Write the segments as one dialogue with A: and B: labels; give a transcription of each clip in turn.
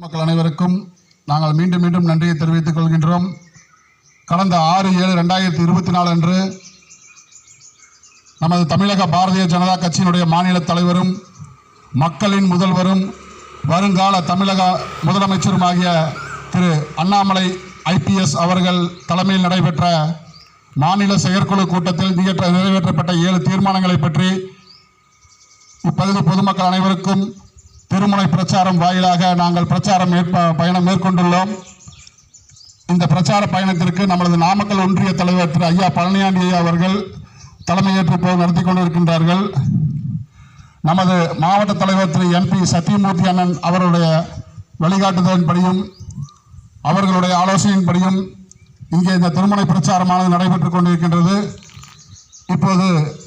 A: மக்கள் அனைவருக்கும் நாங்கள் மீண்டும் மீண்டும் நன்றியை தெரிவித்துக் கொள்கின்றோம். கடந்த 6/7/2024 அன்று நமது தமிழக பாரதிய ஜனதா கட்சியினுடைய மாநில தலைவரும் மக்களின் முதல்வரும் வருங்கால தமிழக முதலமைச்சருமாகிய திரு அண்ணாமலை IPS அவர்கள் தலைமையில் நடைபெற்ற மாநில செயற்குழு கூட்டத்தில் நிறைவேற்றப்பட்ட 7 தீர்மானங்களை பற்றி இப்பகுதி பொதுமக்கள் அனைவருக்கும் திருமுனை பிரச்சாரம் வாயிலாக நாங்கள் பயணம் மேற்கொண்டுள்ளோம். இந்த பிரச்சார பயணத்திற்கு நமது நாமக்கல் ஒன்றிய தலைவர் திரு ஐயா பழனியாண்டி ஐயா அவர்கள் தலைமையேற்று நடத்தி கொண்டிருக்கின்றார்கள். நமது மாவட்ட தலைவர் திரு MP சத்தியமூர்த்தி அண்ணன் அவருடைய வழிகாட்டுதலின்படியும் அவர்களுடைய ஆலோசனையின்படியும் இங்கே இந்த திருமுனை பிரச்சாரமானது நடைபெற்று கொண்டிருக்கின்றது. இப்போது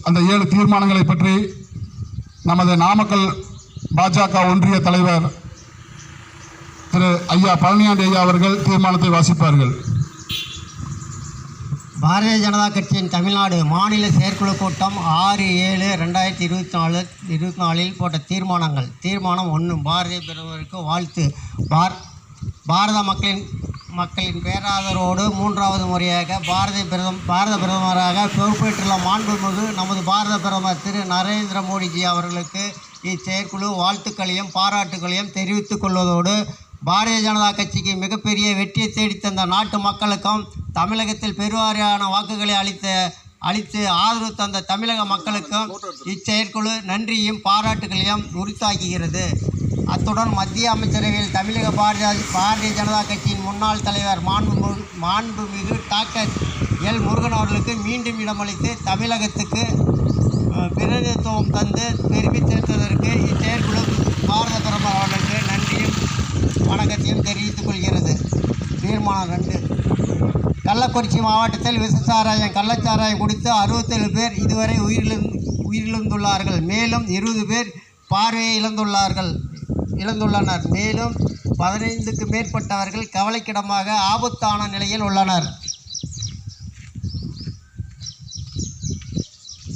A: அந்த 7 தீர்மானங்களை பற்றி நமது நாமக்கல் பாஜக ஒன்றிய தலைவர் திரு ஐயா பழனியாண்டி ஐயா அவர்கள் தீர்மானத்தை வாசிப்பார்கள்.
B: பாரதிய ஜனதா கட்சியின் தமிழ்நாடு மாநில செயற்குழு கூட்டம் 6/7/2024 போட்ட தீர்மானங்கள். தீர்மானம் 1. பாரதிய பிரதமருக்கு வாழ்த்து. பாரத மக்களின் பேராதரவோடு 3வது முறையாக பாரத பிரதமராக பொறுப்பேற்றுள்ள மாண்புமிகு நமது பாரத பிரதமர் திரு நரேந்திர மோடிஜி அவர்களுக்கு இச்செயற்குழு வாழ்த்துக்களையும் பாராட்டுகளையும் தெரிவித்துக் கொள்வதோடு பாரதிய ஜனதா கட்சிக்கு மிகப்பெரிய வெற்றியை தேடித்தந்த நாட்டு மக்களுக்கும் தமிழகத்தில் பெருவாரியான வாக்குகளை அளித்து ஆதரவு தந்த தமிழக மக்களுக்கும் இச்செயற்குழு நன்றியும் பாராட்டுகளையும் உரித்தாக்குகிறது. அத்துடன் மத்திய அமைச்சரவையில் தமிழக பாரதிய ஜனதா கட்சியின் முன்னாள் தலைவர் மாண்புமிகு டாக்டர் எல் முருகன் அவர்களுக்கு மீண்டும் இடமளித்து தமிழகத்துக்கு பிரதிநிதித்துவம் தந்து பெருமை சேர்த்ததற்கு இச்செயற்குழு பாரத பிரதமர் அவர்களுக்கு நன்றியும் வணக்கத்தையும் தெரிவித்துக் கொள்கிறது. தீர்மானம் 2. கள்ளக்குறிச்சி மாவட்டத்தில் கள்ளச்சாராயம் குடித்து 67 பேர் இதுவரை உயிரிழந்துள்ளார்கள். மேலும் 20 பேர் பார்வையை இழந்துள்ளனர். மேலும் 15க்கு மேற்பட்டவர்கள் கவலைக்கிடமாக ஆபத்தான நிலையில் உள்ளனர்.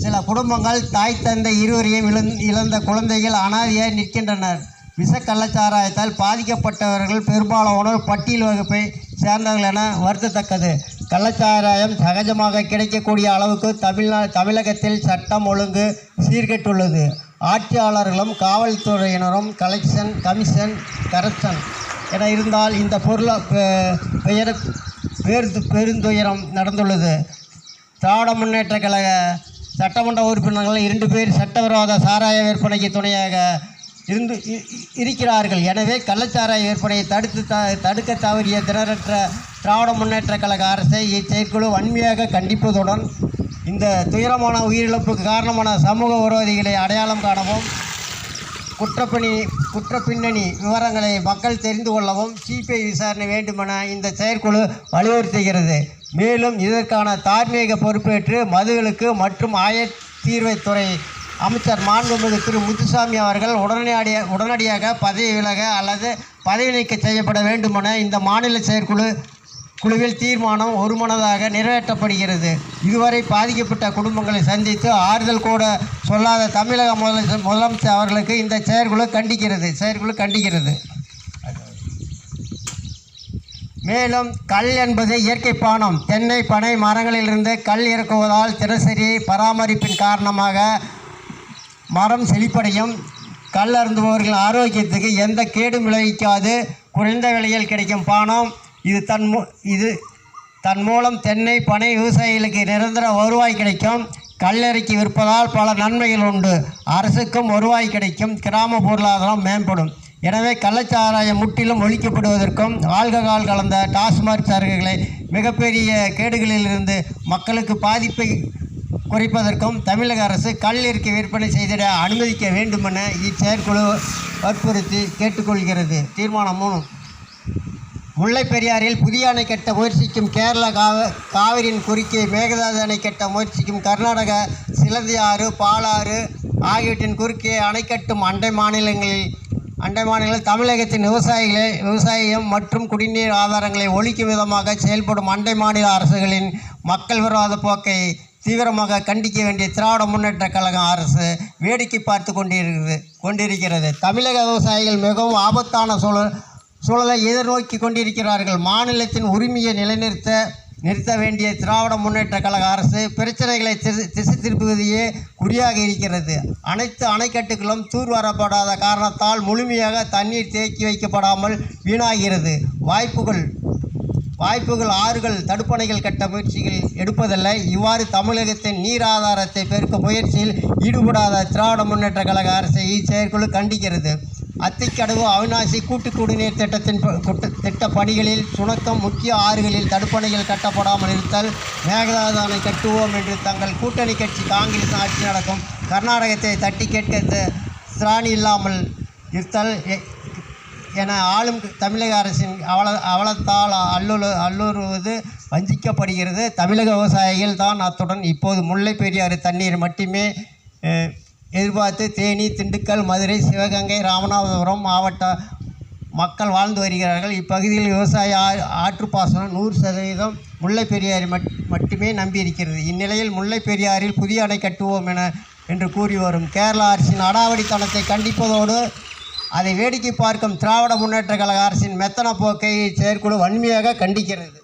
B: சில குடும்பங்கள் தாய் தந்தை இருவரையும் இழந்த குழந்தைகள் அனாதையாய் நிற்கின்றனர். விஷ கள்ளச்சாராயத்தால் பாதிக்கப்பட்டவர்கள் பெரும்பாலானோர் பட்டியல் வகுப்பை சேர்ந்தவர்கள் என வருத்தத்தக்கது. கள்ளச்சாராயம் சகஜமாக கிடைக்கக்கூடிய அளவுக்கு தமிழகத்தில் சட்டம் ஒழுங்கு சீர்கெட்டுள்ளது. ஆட்சியாளர்களும் காவல்துறையினரும் கமிஷன் கரப்ஷன் என இருந்தால் இந்த பெருந்துயரம் நடந்துள்ளது. திராவிட முன்னேற்ற கழக சட்டமன்ற உறுப்பினர்கள் 2 பேர் சட்டவிரோத சாராய விற்பனைக்கு துணையாக இருக்கிறார்கள். எனவே கள்ளச்சாராய விற்பனையை தடுக்க தவறிய திறனற்ற திராவிட முன்னேற்ற கழக அரசை இச்செயற்குழு வன்மையாக கண்டிப்பதுடன் இந்த துயரமான உயிரிழப்புக்கு காரணமான சமூக விரோதிகளை அடையாளம் காணவும் குற்றப்பின்னணி விவரங்களை மக்கள் தெரிந்து கொள்ளவும் CBI விசாரணை வேண்டுமென இந்த செயற்குழு வலியுறுத்துகிறது. மேலும் இதற்கான தார்மீக பொறுப்பேற்று மதுவிலக்கு மற்றும் ஆயத்தீர்வைத்துறை அமைச்சர் மாண்புமிகு திரு முத்துசாமி அவர்கள் உடனடியாக பதவி விலக அல்லது பதவி நீக்கம் செய்யப்பட வேண்டுமென இந்த மாநில செயற்குழுவில் தீர்மானம் ஒருமனதாக நிறைவேற்றப்படுகிறது. இதுவரை பாதிக்கப்பட்ட குடும்பங்களை சந்தித்து ஆறுதல் கூட சொல்லாத தமிழக முதலமைச்சர் அவர்களுக்கு இந்த செயற்குழு கண்டிக்கிறது. மேலும் கல் என்பது இயற்கை பானம். தென்னை பனை மரங்களிலிருந்து கல் இறக்குவதால் தினசரி பராமரிப்பின் காரணமாக மரம் செழிப்படையும். கல் அருந்துபவர்கள் ஆரோக்கியத்துக்கு எந்த கேடும் விளைவிக்காது குறைந்த விலையில் கிடைக்கும் பானம் இது. தன் மூலம் தென்னை பனை விவசாயிகளுக்கு நிரந்தர வருவாய் கிடைக்கும். கல்லறைக்கு விற்பதால் பல நன்மைகள் உண்டு. அரசுக்கும் வருவாய் கிடைக்கும். கிராம பொருளாதாரம் மேம்படும். எனவே கள்ளச்சாராயம் முற்றிலும் ஒழிக்கப்படுவதற்கும் ஆல்கஹால் கலந்த டாஸ்மாக் சரக்குகளை மிகப்பெரிய கேடுகளிலிருந்து மக்களுக்கு பாதிப்பை குறைப்பதற்கும் தமிழக அரசு கல் இருக்கை விற்பனை செய்திட அனுமதிக்க வேண்டுமென இச்செயற்குழு வற்புறுத்தி கேட்டுக்கொள்கிறது. தீர்மானம் 3. முல்லை பெரியாறில் புதிய அணை கட்ட முயற்சிக்கும் கேரள காவிரியின் குறுக்கே மேகதாது அணை கட்ட முயற்சிக்கும் கர்நாடக சிலந்தி ஆறு பாலாறு ஆகியவற்றின் குறுக்கே அணை கட்டும் அண்டை மாநிலங்கள் தமிழகத்தின் விவசாயம் மற்றும் குடிநீர் ஆதாரங்களை ஒழிக்கும் விதமாக செயல்படும் அண்டை மாநில அரசுகளின் மக்கள் விரோத போக்கை தீவிரமாக கண்டிக்க வேண்டிய திராவிட முன்னேற்ற கழக அரசு வேடிக்கை பார்த்து கொண்டிருக்கிறது. தமிழக விவசாயிகள் மிகவும் ஆபத்தான சூழலை எதிர்நோக்கி கொண்டிருக்கிறார்கள். மாநிலத்தின் உரிமையை நிறுத்த வேண்டிய திராவிட முன்னேற்ற கழக அரசு பிரச்சனைகளை திசை திருப்புவதையே குறியாக இருக்கிறது. அனைத்து அணைக்கட்டுகளும் தூர்வாரப்படாத காரணத்தால் முழுமையாக தண்ணீர் தேக்கி வைக்கப்படாமல் வீணாகிறது. வாய்ப்புகள் ஆறுகள் தடுப்பணைகள் கட்ட முயற்சிகள் எடுப்பதில்லை. இவ்வாறு தமிழகத்தின் நீர் ஆதாரத்தை பெருக்கும் முயற்சியில் ஈடுபடாத திராவிட முன்னேற்ற கழக அரசை இச்செயற்குழு கண்டிக்கிறது. அத்திக்கடவு அவிநாசி கூட்டு குடிநீர் திட்ட பணிகளில் சுணக்கம், முக்கிய ஆறுகளில் தடுப்பணைகள் கட்டப்படாமல் இருத்தல், மேகதாது அணை கட்டுவோம் என்று தங்கள் கூட்டணி கட்சி காங்கிரஸ் ஆட்சி நடக்கும் கர்நாடகத்தை தட்டி கேட்க திராணி இல்லாமல் இருத்தல் என ஆளும் தமிழக அரசின் அவலத்தால் அல்லுறுவது வஞ்சிக்கப்படுகிறது. தமிழக விவசாயிகள் தான் அத்துடன் இப்போது முல்லை பெரியாறு தண்ணீர் மட்டுமே எதிர்பார்த்து தேனி, திண்டுக்கல், மதுரை, சிவகங்கை, ராமநாதபுரம் மாவட்ட மக்கள் வாழ்ந்து வருகிறார்கள். இப்பகுதியில் விவசாய ஆற்றுப்பாசனம் 100% முல்லை பெரியாறு மட்டுமே நம்பியிருக்கிறது. இந்நிலையில் முல்லை பெரியாறில் புதிய அணை கட்டுவோம் என்று கூறி வரும் கேரள அரசின் அடாவடித்தனத்தை கண்டிப்பதோடு அதை வேடிக்கை பார்க்கும் திராவிட முன்னேற்ற கழக அரசின் மெத்தன போக்கை செயற்குழு வன்மையாக கண்டிக்கிறது.